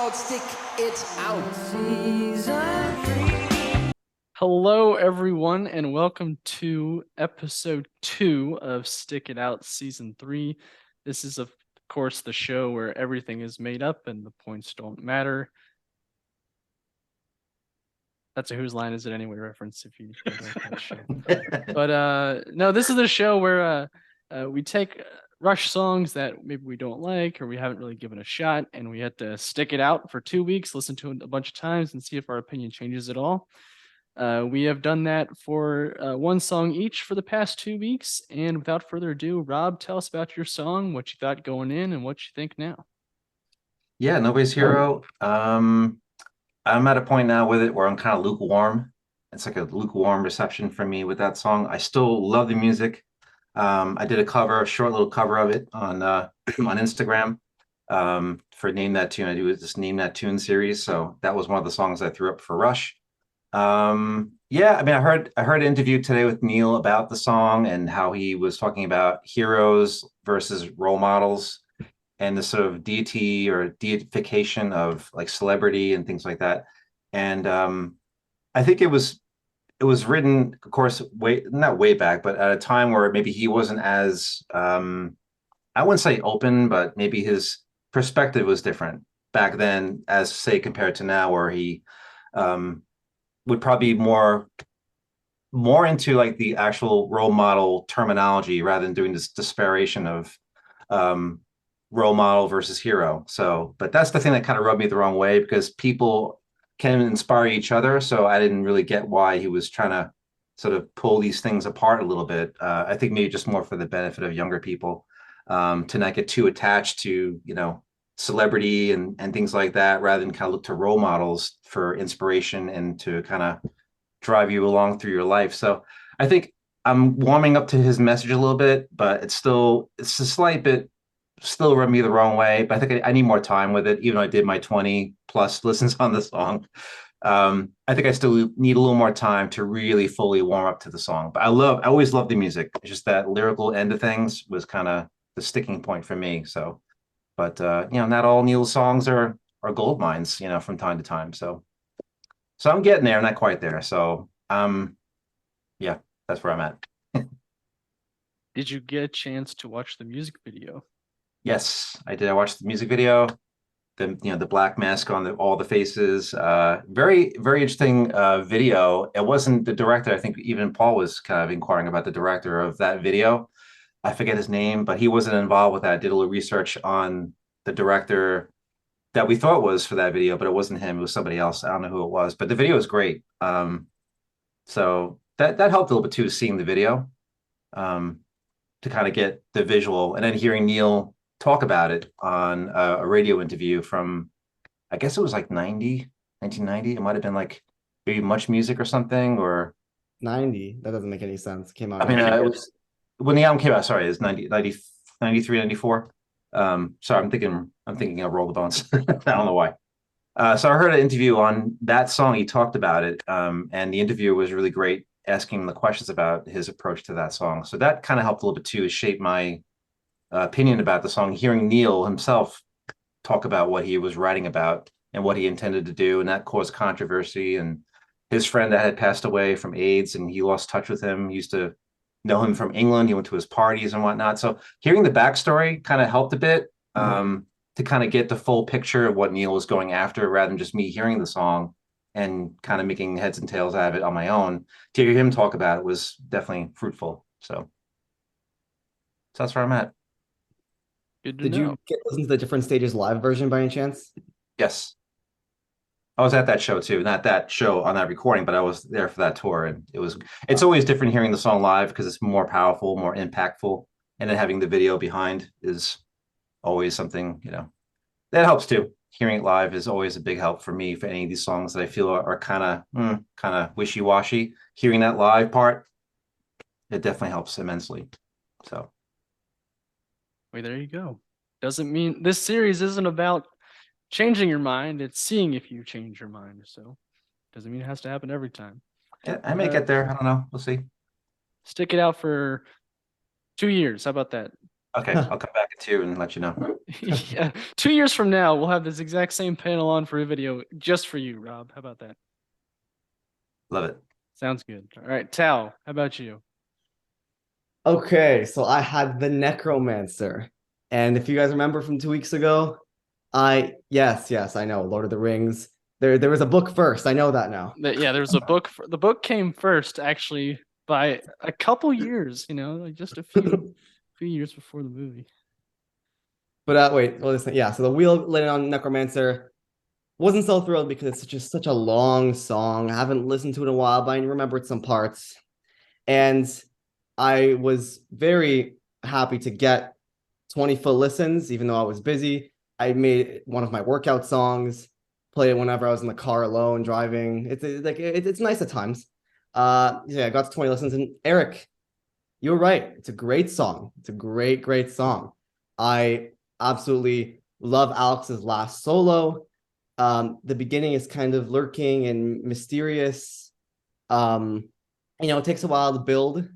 called Stick It Out. Season 3. Hello, everyone, and welcome to episode 2 of Stick It Out Season 3. This is, of course, the show where everything is made up and the points don't matter. That's a Whose Line Is It Anyway reference if you don't like that show. But no, this is the show where we take Rush songs that maybe we don't like or we haven't really given a shot, and we have to stick it out for 2 weeks, listen to it a bunch of times, and see if our opinion changes at all. We have done that for one song each for the past 2 weeks. And without further ado, Rob, tell us about your song, what you thought going in, and what you think now. Yeah, Nobody's Hero. I'm at a point now with it where I'm kind of lukewarm. It's like a lukewarm reception for me with that song. I still love the music. I did a short little cover of it on on Instagram for Name That Tune. I do this Name That Tune series, so that was one of the songs I threw up for Rush. Yeah, I mean, I heard an interview today with Neil about the song and how he was talking about heroes versus role models and the sort of deity or deification of like celebrity and things like that. And I think it was written, of course, not way back, but at a time where maybe he wasn't as I wouldn't say open, but maybe his perspective was different back then, as say compared to now, where he would probably be more into like the actual role model terminology rather than doing this disparation of role model versus hero. So, but that's the thing that kind of rubbed me the wrong way, because people can inspire each other. So I didn't really get why he was trying to sort of pull these things apart a little bit. I think maybe just more for the benefit of younger people, to not get too attached to, celebrity and things like that, rather than kind of look to role models for inspiration and to kind of drive you along through your life. So I think I'm warming up to his message a little bit, but it's a slight bit still rubbed me the wrong way. But I think I need more time with it, even though I did my 20 plus listens on the song. I think I still need a little more time to really fully warm up to the song. But I always love the music. It's just that lyrical end of things was kind of the sticking point for me. So, but not all Neil's songs are gold mines, from time to time. So I'm getting there. I'm not quite there. So yeah, that's where I'm at. Did you get a chance to watch the music video? Yes, I did. I watched the music video. The black mask on all the faces. Very, very interesting video. It wasn't the director. I think even Paul was kind of inquiring about the director of that video. I forget his name, but he wasn't involved with that. I did a little research on the director that we thought was for that video, but it wasn't him. It was somebody else. I don't know who it was, but the video is great. So that helped a little bit too, seeing the video, to kind of get the visual, and then hearing Neil talk about it on a radio interview from, I guess it was like 1990. It might have been like maybe Much Music or something, or 90. That doesn't make any sense. Came out. I mean, it was when the album came out. Sorry, it's 93, 94. Sorry, I'm thinking of Roll the Bones. I don't know why. So I heard an interview on that song. He talked about it, and the interview was really great, asking him the questions about his approach to that song. So that kind of helped a little bit too, shape my opinion about the song. Hearing Neil himself talk about what he was writing about and what he intended to do, and that caused controversy. And his friend that had passed away from AIDS, and he lost touch with him. He used to know him from England. He went to his parties and whatnot. So hearing the backstory kind of helped a bit, to kind of get the full picture of what Neil was going after, rather than just me hearing the song and kind of making heads and tails out of it on my own. To hear him talk about it was definitely fruitful. So that's where I'm at. Good to Did know. you listen to the Different Stages live version by any chance? Yes. I was at that show too, not that show on that recording, but I was there for that tour, and it's always different hearing the song live because it's more powerful, more impactful. And then having the video behind is always something, that helps too. Hearing it live is always a big help for me for any of these songs that I feel are kind of wishy-washy. Hearing that live part, it definitely helps immensely. So. Well, there you go. Doesn't mean this series isn't about changing your mind. It's seeing if you change your mind. So doesn't mean it has to happen every time. Yeah, I may get there. I don't know. We'll see. Stick it out for 2 years. How about that? Okay, I'll come back too and let you know. Yeah, 2 years from now, we'll have this exact same panel on for a video just for you, Rob. How about that? Love it. Sounds good. All right, Tal, how about you? Okay, so I had the Necromancer. And if you guys remember from 2 weeks ago, yes, I know, Lord of the Rings. There was a book first. I know that now. Yeah, there's a book. The book came first, actually, by a couple years. Like just a few years before the movie. But wait, well, listen, yeah. So the wheel landed on Necromancer. Wasn't so thrilled because it's just such a long song. I haven't listened to it in a while, but I remembered some parts. And I was very happy to get 20 full listens, even though I was busy. I made it one of my workout songs, play it whenever I was in the car alone driving. It's nice at times. Yeah, I got to 20 listens. And Eric, you're right. It's a great song. It's a great song. I absolutely love Alex's last solo. The beginning is kind of lurking and mysterious. It takes a while to build,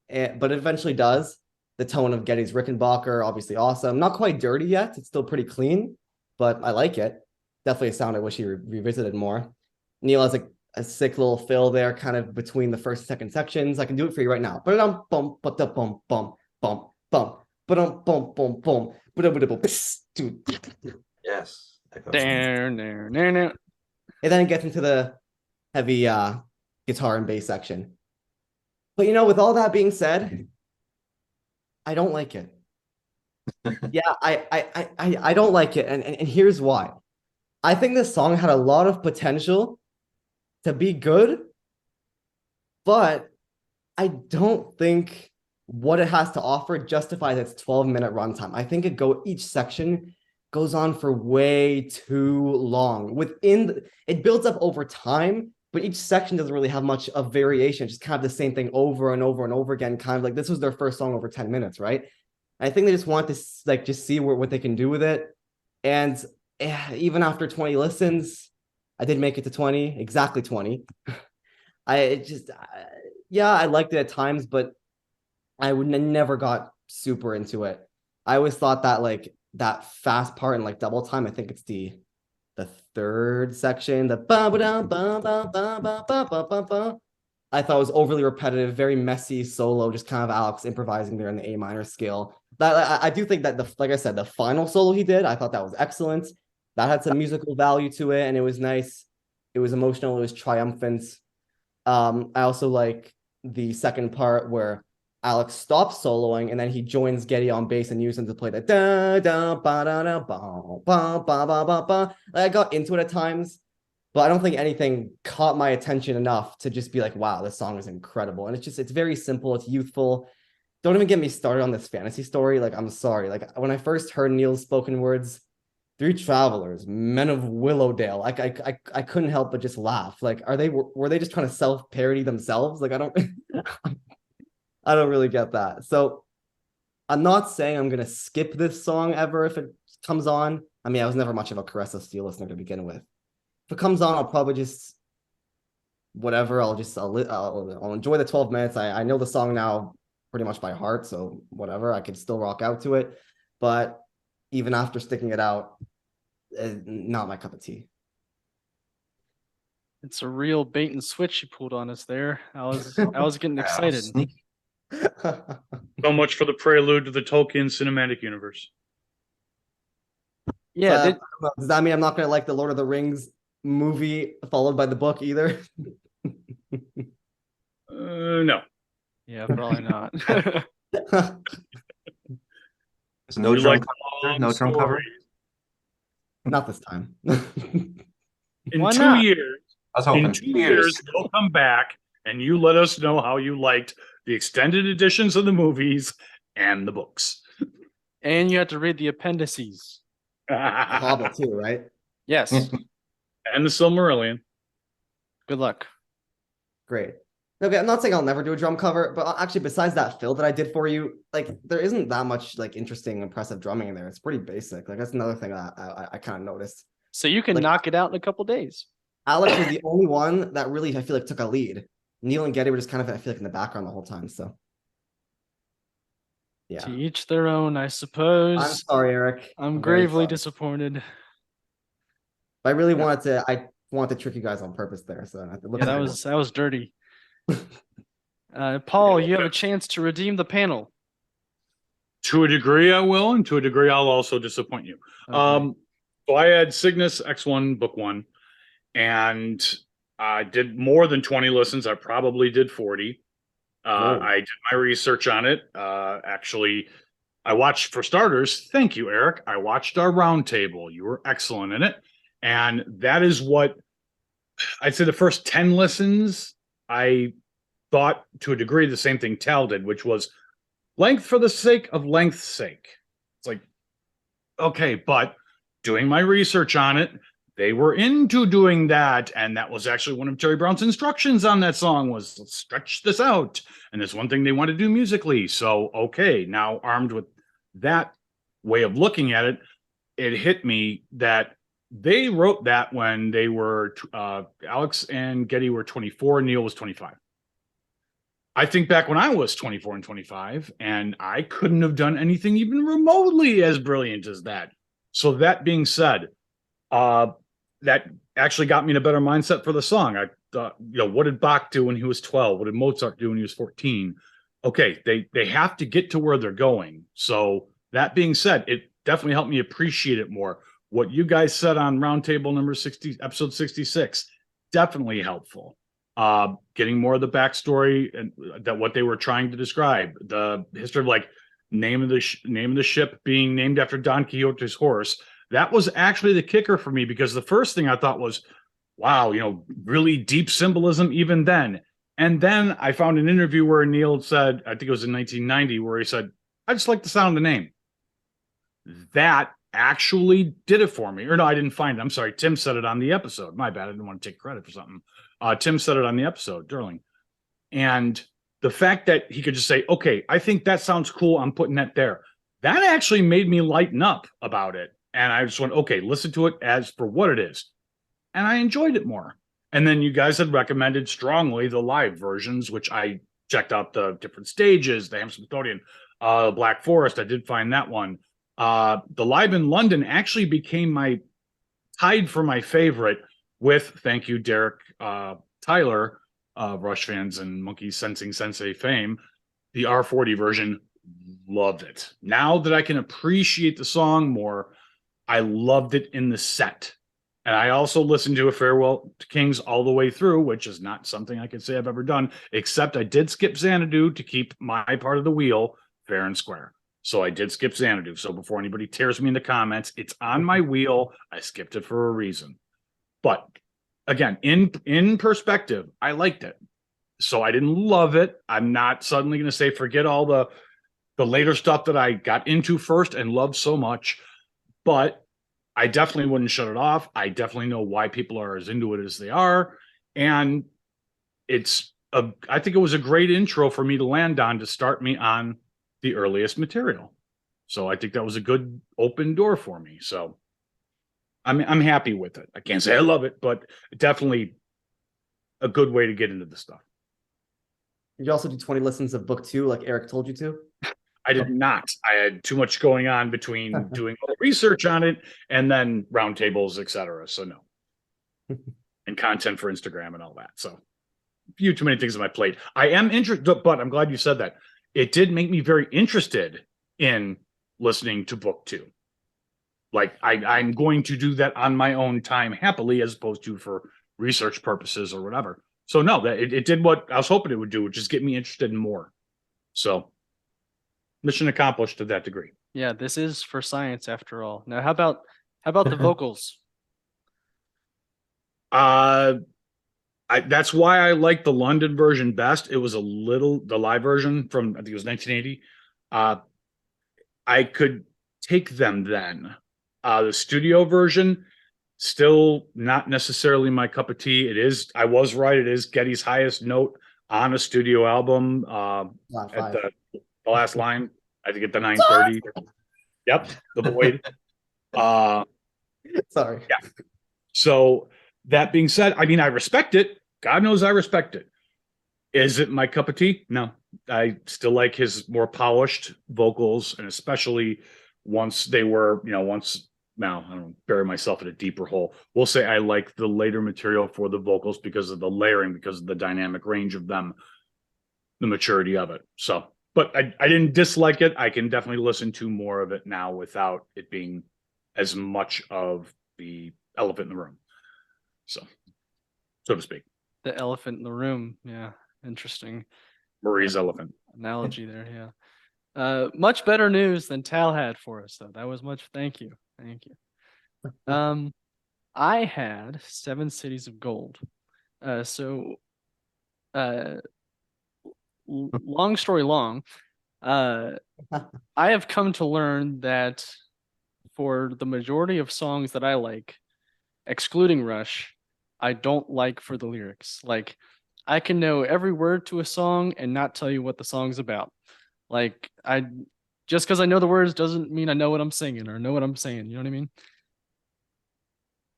but it eventually does. The tone of Getty's Rickenbacker, obviously awesome. Not quite dirty yet. It's still pretty clean, but I like it. Definitely a sound I wish he revisited more. Neil has a sick little fill there, kind of between the first and second sections. I can do it for you right now. Bum bum bum bum bum bum bum bum bum bum. Yes. Echo. There. And then it gets into the heavy guitar and bass section. But with all that being said, I don't like it. Yeah, I don't like it, and here's why. I think this song had a lot of potential to be good, but I don't think what it has to offer justifies its 12-minute runtime. I think each section goes on for way too long. It builds up over time, but each section doesn't really have much of variation. Just kind of the same thing over and over and over again. Kind of like this was their first song over 10 minutes, right? I think they just want to just see what they can do with it. And even after 20 listens, I did make it to 20, exactly 20. I liked it at times, but I never got super into it. I always thought that that fast part in double time, I think it's the third section, the ba ba da ba ba ba ba ba ba ba. I thought it was overly repetitive, very messy solo, just kind of Alex improvising there in the A minor scale. That I do think that like I said, the final solo he did, I thought that was excellent. That had some musical value to it, and it was nice. It was emotional. It was triumphant. I also like the second part where Alex stops soloing and then he joins Getty on bass and uses him to play the da da ba da da ba ba ba ba ba ba. I got into it at times, but I don't think anything caught my attention enough to just be like, wow, this song is incredible. And it's very simple. It's youthful. Don't even get me started on this fantasy story. I'm sorry. When I first heard Neil's spoken words, Three Travelers, Men of Willowdale, I couldn't help but just laugh. Were they just trying to self-parody themselves? I don't I don't really get that. So I'm not saying I'm gonna skip this song ever if it comes on. I mean, I was never much of a Caressa Steel listener to begin with. If it comes on, I'll probably just whatever. I'll enjoy the 12 minutes. I know the song now pretty much by heart, so whatever. I could still rock out to it, but even after sticking it out, not my cup of tea. It's a real bait and switch you pulled on us there. I was getting excited. Sneaky. So much for the prelude to the Tolkien cinematic universe. Yeah, does that mean I'm not gonna like the Lord of the Rings movie followed by the book either? No. yeah, probably not. So no You drum like cover. No drum cover. Not this time. In Why 2 not? years, I was hoping in 2 years, you'll come back and you let us know how you liked the extended editions of the movies and the books. And you have to read the appendices. Hobbit too, right? Yes. And the Silmarillion. Good luck. Great. Okay, I'm not saying I'll never do a drum cover, but actually, besides that fill that I did for you, there isn't that much interesting, impressive drumming in there. It's pretty basic. That's another thing that I kind of noticed. So you can knock it out in a couple days. Alex was the only one that really I feel like took a lead. Neil and Getty were just kind of I feel like in the background the whole time. So Yeah. To each their own, I I'm suppose. sorry, Eric. I'm very gravely sorry. disappointed. I really Yeah. I wanted to trick you guys on purpose there. So it looks Yeah, like that was dirty. Paul, you have Yeah. a chance to redeem the panel. To a degree, I will, and to a degree, I'll also disappoint you. Okay. So I had Cygnus X1 Book 1, and I did more than 20 listens. I probably did 40. Whoa. I did my research on it. Actually, I watched, for starters, thank you, Eric. I watched our roundtable. You were excellent in it. And that is what I'd say the first 10 listens, I thought to a degree the same thing Tal did, which was length for the sake of length's sake. It's like, okay, but doing my research on it, they were into doing that. And that was actually one of Terry Brown's instructions on that song was let's stretch this out. And there's one thing they want to do musically. So, okay, now armed with that way of looking at it, it hit me that they wrote that when they were, Alex and Getty were 24, Neil was 25. I think back when I was 24 and 25, and I couldn't have done anything even remotely as brilliant as that. So that being said, that actually got me in a better mindset for the song. I thought, what did Bach do when he was 12? What did Mozart do when he was 14? Okay, they have to get to where they're going. So that being said, it definitely helped me appreciate it more. What you guys said on roundtable number 60, episode 66, definitely helpful. Getting more of the backstory and that what they were trying to describe, the history of like name of the ship being named after Don Quixote's horse. That was actually the kicker for me because the first thing I thought was, wow, really deep symbolism even then. And then I found an interview where Neil said, I think it was in 1990, where he said, I just like the sound of the name. That actually did it for me. Or no, I didn't find it. I'm sorry. Tim said it on the episode. My bad. I didn't want to take credit for something. Tim said it on the episode, Durling. And the fact that he could just say, okay, I think that sounds cool. I'm putting that there. That actually made me lighten up about it. And I just went, okay, listen to it as for what it is. And I enjoyed it more. And then you guys had recommended strongly the live versions, which I checked out the different stages, the Hamiltonian, Black Forest. I did find that one. The live in London actually became tied for my favorite with, thank you, Derek Tyler, Rush fans and Monkey Sensing Sensei fame, the R40 version. Loved it. Now that I can appreciate the song more, I loved it in the set. And I also listened to A Farewell to Kings all the way through, which is not something I could say I've ever done, except I did skip Xanadu to keep my part of the wheel fair and square. So I did skip Xanadu. So before anybody tears me in the comments, it's on my wheel. I skipped it for a reason. But again, in perspective, I liked it. So I didn't love it. I'm not suddenly going to say forget all the later stuff that I got into first and loved so much. But I definitely wouldn't shut it off. I definitely know why people are as into it as they are. And I think it was a great intro for me to land on to start me on the earliest material. So I think that was a good open door for me. So I'm happy with it. I can't say I love it, but definitely a good way to get into the stuff. Did you also do 20 listens of book 2 like Eric told you to? I did not. I had too much going on between doing all the research on it and then roundtables, etc. So no. And content for Instagram and all that. So a few too many things on my plate. I am interested, but I'm glad you said that. It did make me very interested in listening to book 2. Like I'm going to do that on my own time happily as opposed to for research purposes or whatever. So no, that it did what I was hoping it would do, which is get me interested in more. So mission accomplished to that degree. Yeah, this is for science after all. Now, how about the vocals? That's why I like the London version best. It was the live version from, I think it was 1980. I could take them then. The studio version, still not necessarily my cup of tea. I was right. It is Getty's highest note on a studio album. At the last line, I think at the 9:30. Yep, the void. Sorry. Yeah. So that being said, I mean, I respect it. God knows I respect it. Is it my cup of tea? No. I still like his more polished vocals, and especially once they were, once now I don't bury myself in a deeper hole. We'll say I like the later material for the vocals because of the layering, because of the dynamic range of them, the maturity of it. So, but I didn't dislike it. I can definitely listen to more of it now without it being as much of the elephant in the room. So to speak. The elephant in the room. Yeah. Interesting Marie's elephant. analogy there. Yeah. Much better news than Tal had for us, though. That was much. Thank you. Thank you. I had 7 Cities of Gold. Long story long, I have come to learn that for the majority of songs that I like, excluding Rush, I don't like for the lyrics. Like, I can know every word to a song and not tell you what the song's about. Like, just because I know the words doesn't mean I know what I'm singing or know what I'm saying. You know what I mean?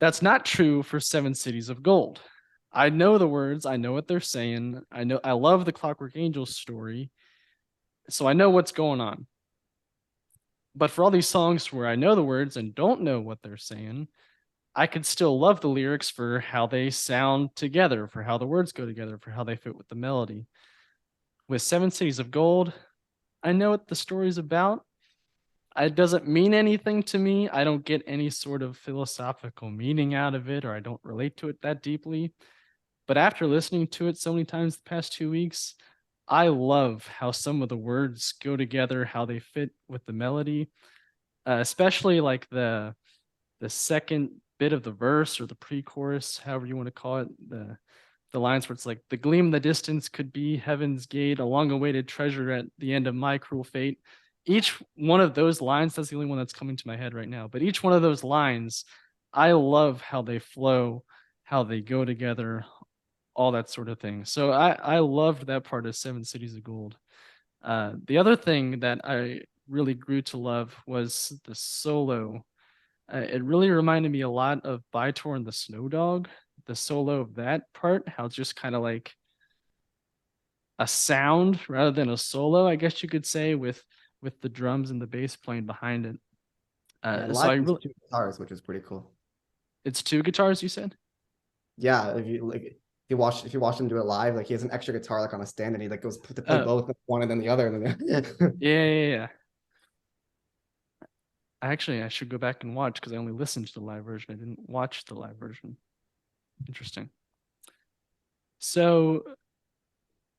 That's not true for 7 Cities of Gold. I know the words, I know what they're saying. I love the Clockwork Angels story, so I know what's going on. But for all these songs where I know the words and don't know what they're saying, I could still love the lyrics for how they sound together, for how the words go together, for how they fit with the melody. With 7 Cities of Gold, I know what the story's about. It doesn't mean anything to me. I don't get any sort of philosophical meaning out of it, or I don't relate to it that deeply. But after listening to it so many times the past 2 weeks, I love how some of the words go together, how they fit with the melody, especially like the second bit of the verse or the pre-chorus, however you want to call it, the lines where it's like, the gleam in the distance could be heaven's gate, a long-awaited treasure at the end of my cruel fate. Each one of those lines, that's the only one that's coming to my head right now, but each one of those lines, I love how they flow, how they go together, all that sort of thing. So I loved that part of 7 Cities of Gold. The other thing that I really grew to love was the solo. It really reminded me a lot of Bytor and the Snow Dog. The solo of that part, how it's just kind of like a sound rather than a solo, I guess you could say, with the drums and the bass playing behind it. So I really, 2 guitars, which is pretty cool. it's 2 guitars, you said? Yeah, if you watch him do it live, like he has an extra guitar like on a stand, and he like goes to play both, one and then the other, and then Yeah. I should go back and watch because I only listened to the live version. I didn't watch the live version. Interesting. So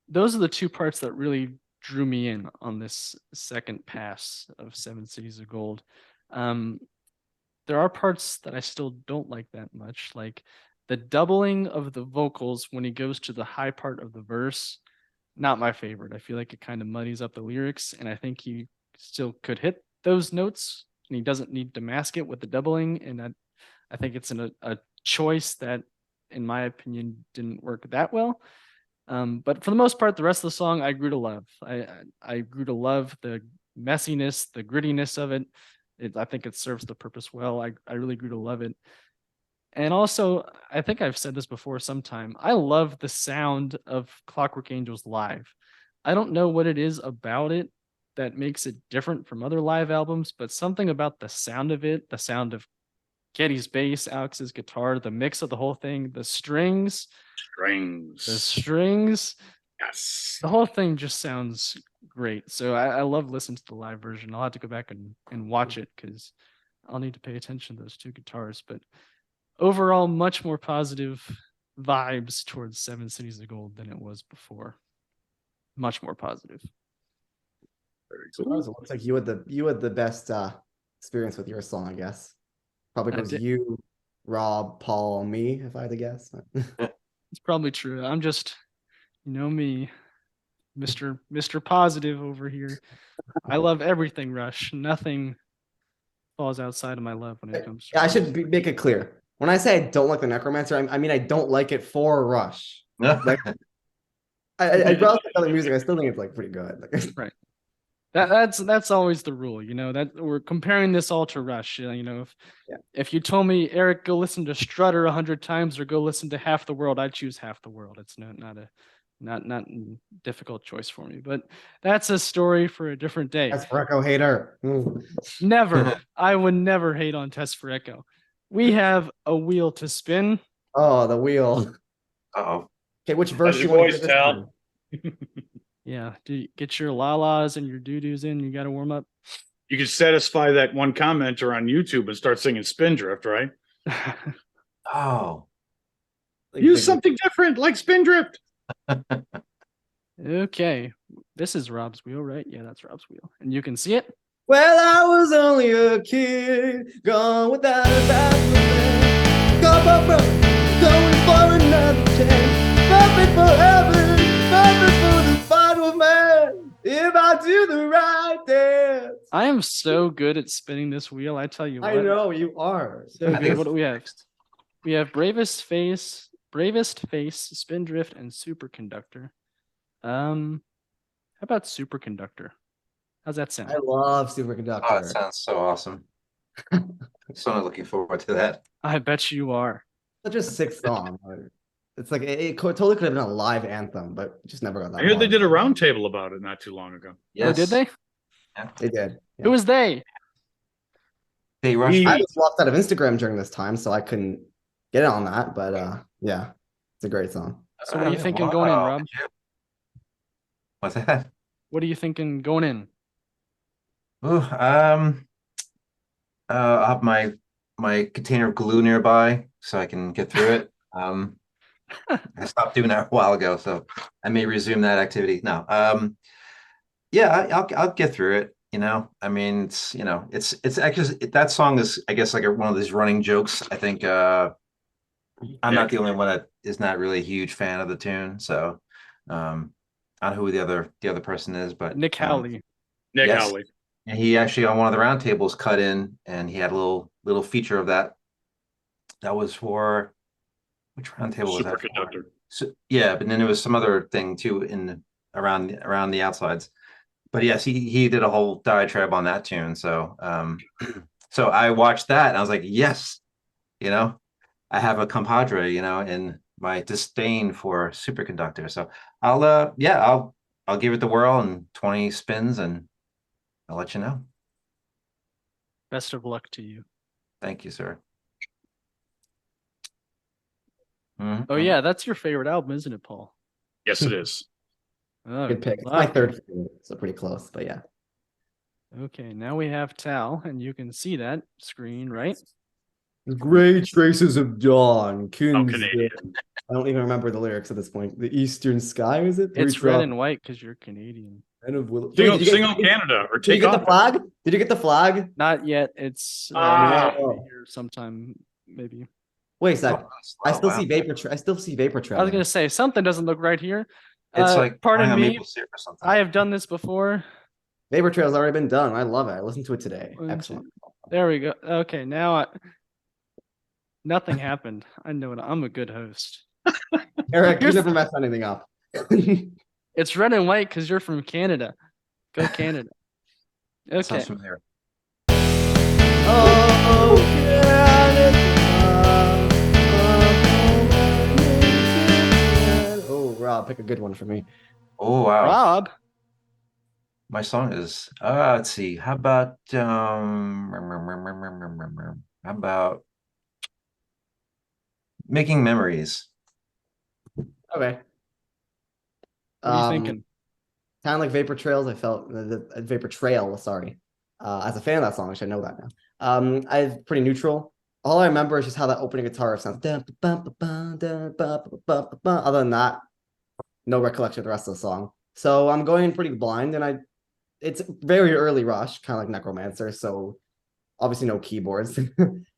those are the 2 parts that really drew me in on this second pass of 7 Cities of Gold. There are parts that I still don't like that much, like the doubling of the vocals when he goes to the high part of the verse. Not my favorite. I feel like it kind of muddies up the lyrics, and I think he still could hit those notes, and he doesn't need to mask it with the doubling. And I think it's a choice that, in my opinion, didn't work that well. But for the most part, the rest of the song I grew to love. I grew to love the messiness, the grittiness of it. I think it serves the purpose well. I really grew to love it. And also, I think I've said this before sometime, I love the sound of Clockwork Angels live. I don't know what it is about it that makes it different from other live albums, but something about the sound of it, the sound of Geddy's bass, Alex's guitar, the mix of the whole thing, the strings, Yes. the whole thing just sounds great. So I love listening to the live version. I'll have to go back and watch it because I'll need to pay attention to those 2 guitars. But overall, much more positive vibes towards 7 Cities of Gold than it was before. Much more positive. Very So cool. it looks like you had the best experience with your song, I guess. Probably I goes did. you, Rob, Paul, me, if I had to guess. It's probably true. I'm just, me, Mr. Positive over here. I love everything Rush. Nothing falls outside of my love when it comes to Yeah, I Rush. should make it clear. When I say I don't like the Necromancer, I mean I don't like it for Rush. Like I browse other music, I still think it's like pretty good. Like, Right. That's always the rule, that we're comparing this all to Rush. If you told me, Eric, go listen to Strutter 100 times or go listen to Half the World, I'd choose Half the World. It's not Not difficult choice for me, but that's a story for a different day. That's Greco hater. Mm. Never. I would never hate on Test for Echo. We have a wheel to spin. Oh, the wheel. Oh, Okay, which verse How's do you your want to voice, do this Tal? time? Yeah. Do you get your la-las and your doo-doos in? You got to warm up. You could satisfy that one commenter on YouTube and start singing Spindrift, right? oh, Like, Use big- something different, like Spindrift. Okay. This is Rob's wheel, right? Yeah, that's Rob's wheel. And you can see it. Well, I was only a kid, gone without a bathroom. Come up, going for another chance. Perfect for heaven, perfect for the final man. If I do the right dance. I am so good at spinning this wheel. I tell you what. I know you are. So I think good. it's What do we have? We have Bravest Face, Spindrift, and Superconductor. How about Superconductor? How's that sound? I love oh, it Superconductor. sounds so awesome. I'm so looking forward to that. I bet you are. Such a sick song. It's like totally could have been a live anthem, but it just never got that I heard they far. did a roundtable about it not too long ago. Oh, did they? They did. Yeah. Who was they? They rushed We- I me. was locked out of Instagram during this time, so I couldn't get it on that. But yeah, it's a great song. So what are you thinking going in, Rob? What's that? What are you thinking going in? Ooh, I'll have my container of glue nearby so I can get through it. I stopped doing that a while ago, so I may resume that activity. No, yeah, I'll get through it. You know, I mean, it's actually that song is, I guess, like one of these running jokes. I think I'm not the only one that is not really a huge fan of the tune. So, I don't know who the other person is, but Nick Howley. Nick Yes. Howley. and he actually on one of the roundtables cut in, and he had a little feature of that. That was for which roundtable was that for? Superconductor. So, yeah, but then there was some other thing too around the outsides. But yes, he did a whole diatribe on that tune. So so I watched that and I was like, yes, I have a compadre, in my disdain for Superconductor. So I'll give it the whirl and 20 spins and I'll let you know. Best of luck to you. Thank you, sir. Oh yeah, that's your favorite album, isn't it, Paul? Yes, it is. Oh, Good pick. It's luck. my third favorite, so pretty close. But yeah, Okay, now we have Tal, and you can see that screen, right? Gray traces of dawn. I'm Canadian. I don't even remember the lyrics at this point. The eastern sky, is it? It's red and white because you're Canadian. Sing on Canada or Did you take get the off. flag? Did you get the flag? Not yet. It's Ah. here sometime, maybe. Wait a sec. I still wow. see vapor. I still see vapor trail. I was gonna say something doesn't look right here. It's like pardon playing on me. maple syrup or something. I have done this before. Vapor trail's already been done. I love it. I listened to it today. One, Excellent. There we go. Okay, now nothing happened. I know it. I'm a good host. Eric, you Here's- never messed anything up. It's red and white because you're from Canada. Go Canada. That sounds Okay. familiar. Oh, Canada. Oh, Rob, pick a good one for me. Oh wow. Rob. My song is let's see. How about Making Memories? Okay. What are you thinking? Kind of like Vapor Trails, I felt the Vapor Trail, sorry. As a fan of that song, I should know that now. I'm pretty neutral. All I remember is just how that opening guitar sounds. Other than that, no recollection of the rest of the song. So I'm going in pretty blind, and it's very early Rush, kind of like Necromancer. So obviously no keyboards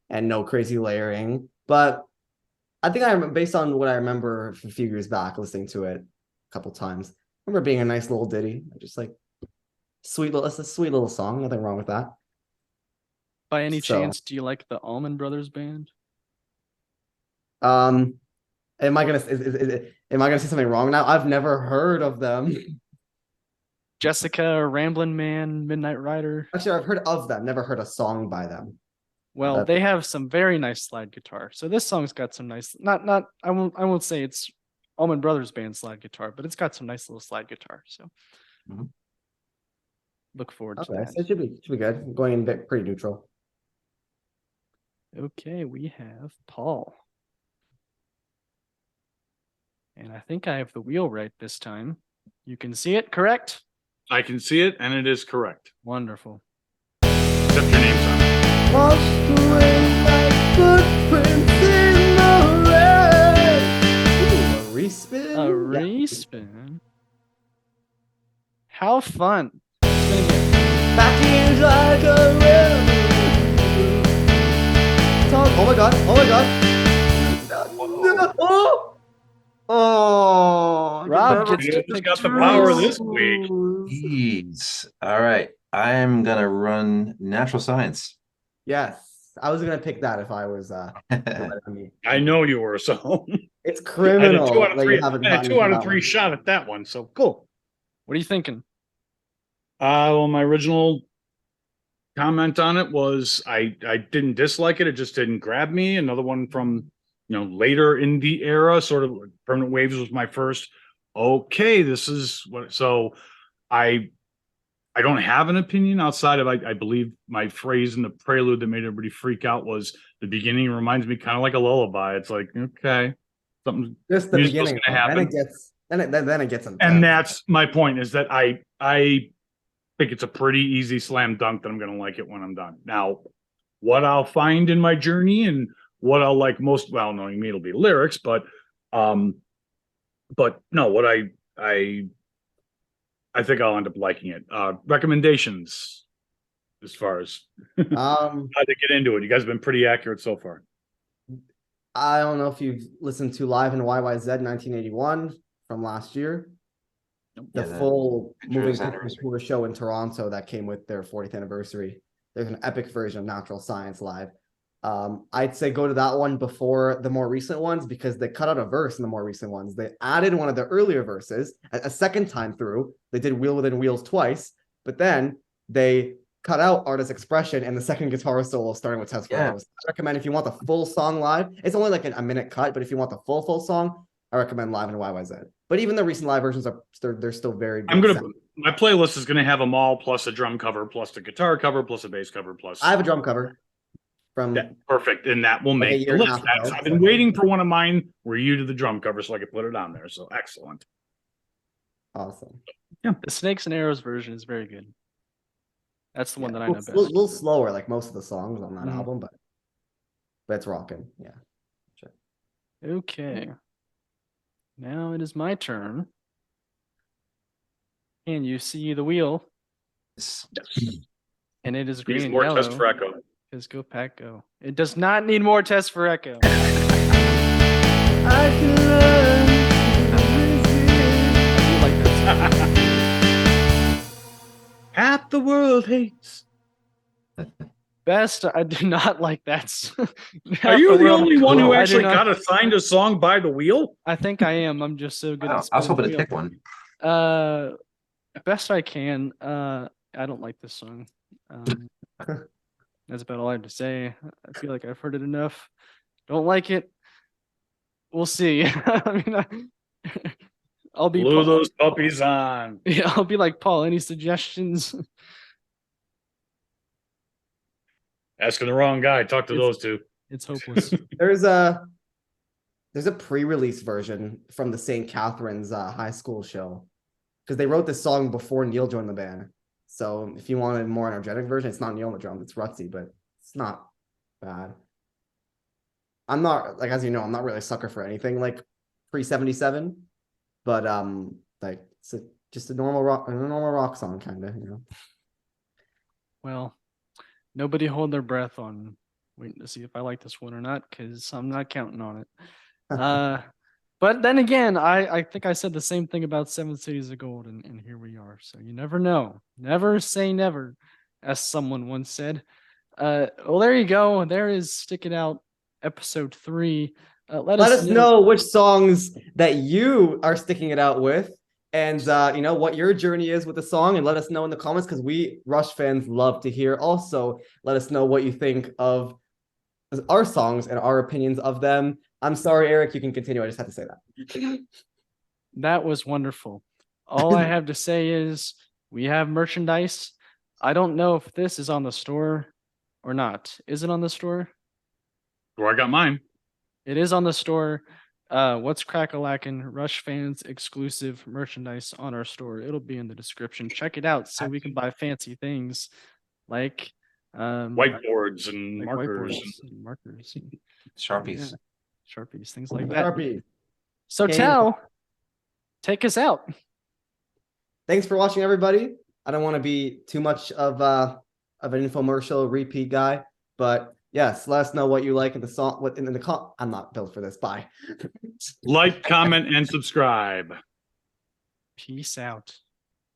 and no crazy layering. But I think based on what I remember from a few years back, listening to it a couple times, I remember being a nice little ditty, just like it's a sweet little song. Nothing wrong with that. By any So- chance, do you like the Allman Brothers Band? Am I gonna say something wrong now? I've never heard of them. Jessica, Ramblin' Man, Midnight Rider. Actually, I've heard of them, never heard a song by them. Well, That- they have some very nice slide guitar. So this song's got some nice. Not. I won't say it's Allman Brothers Band slide guitar, but it's got some nice little slide guitar. So Mhm. look forward to Okay, that. so it should be good. I'm going in pretty neutral. Okay, we have Paul. And I think I have the wheel right this time. You can see it, correct? I can see it, and it is correct. Wonderful. Except your name's on it. Washed away like footprints in the rain. Ooh, a respin? A respin. How fun. It's gonna get Back in like a river. Oh my god, oh my god. No. Oh, Rob the gets You to just pick got the two. power this week. Jeez. All right. I'm gonna run natural science. Yes, I was gonna pick that if I was I know you were, so It's I had a criminal 2 out of that 3. you haven't I had a gotten 2 to out of that 3 one. shot at that one. So cool. What are you thinking? Well, my original comment on it was I didn't dislike it. It just didn't grab me. Another one from later in the era, sort of Permanent Waves was my first. Okay, this is what. So I don't have an opinion outside of I believe my phrase in the prelude that made everybody freak out was the beginning reminds me kind of like a lullaby. It's like, okay, something Just the musical's beginning, gonna then happen. it gets then it gets intense. And that's my point, is that I think it's a pretty easy slam dunk that I'm going to like it when I'm done. Now, what I'll find in my journey and what I'll like most, well, knowing me, it'll be lyrics, but no, what I think I'll end up liking it. Recommendations as far as how to get into it. You guys have been pretty accurate so far. I don't know if you've listened to Live in YYZ 1981 from last year. The Yeah, full moving pictures picture anniversary. tour show in Toronto that came with their 40th anniversary. There's an epic version of Natural Science Live. I'd say go to that one before the more recent ones because they cut out a verse in the more recent ones. They added one of the earlier verses a second time through. They did Wheel Within Wheels twice, but then they cut out Artist Expression and the second guitar solo starting with Test for Yeah. Echoes. I recommend if you want the full song live, it's only like a minute cut, but if you want the full song, I recommend Live in YYZ. But even the recent live versions are they're still very good. My playlist is gonna have them all, plus a drum cover, plus the guitar cover, plus a bass cover, plus I have a drum cover from perfect, and that will like a make year the and a list. half ago, I've been so. waiting for one of mine where you did the drum cover so I could put it on there. So excellent. Awesome. The Snakes and Arrows version is very good. That's the one that I know It's best. a little slower, like most of the songs on that Mhm. album, but it's rocking. Yeah. Sure. Okay. Now it is my turn. And you see the wheel, and it is green Needs and more yellow. test for echo. Because Go Pack Go. It does not need more tests for echo. I can learn I do like that song. Half the world hates. Best, I do not like that. Are you the only one who I do actually not- got assigned a song by the wheel? I think I am. I'm just so good I at was spelling hoping to wheel. pick one. Best I can. I don't like this song. That's about all I have to say. I feel like I've heard it enough. Don't like it. We'll see. I mean, I'll be Glue Paul. those puppies on. Yeah, I'll be like Paul. Any suggestions? Asking the wrong guy. Talk to It's- those two. It's hopeless. There's a pre-release version from the St. Catherine's high school show because they wrote this song before Neil joined the band. So if you wanted a more energetic version, it's not Neil on the drums, it's Rutsy, but it's not bad. I'm not, like, as you know, I'm not really a sucker for anything like pre-77, but like it's just a normal rock song kind of, you know. Well, nobody hold their breath on waiting to see if I like this one or not, because I'm not counting on it. But then again, I think I said the same thing about Seven Cities of Gold, and here we are. So you never know. Never say never, as someone once said. Well, there you go. There is Stick It Out, episode 3. Let us know which songs that you are sticking it out with, and you know what your journey is with the song, and let us know in the comments because we Rush fans love to hear. Also, let us know what you think of our songs and our opinions of them. I'm sorry, Eric. You can continue. I just had to say that. That was wonderful. All I have to say is we have merchandise. I don't know if this is on the store or not. Is it on the store? Where I got mine. It is on the store. What's Crack-a-lackin' Rush fans exclusive merchandise on our store. It'll be in the description. Check it out so we can buy fancy things like Whiteboards and like markers. whiteboards and markers, and, Sharpies. yeah, Sharpies, things like that. Sharpie. So Okay. Tal, take us out. Thanks for watching, everybody. I don't want to be too much of an infomercial repeat guy, but yes, let us know what you like in the song. What in the I'm not built for this. Bye. Like, comment, and subscribe. Peace out.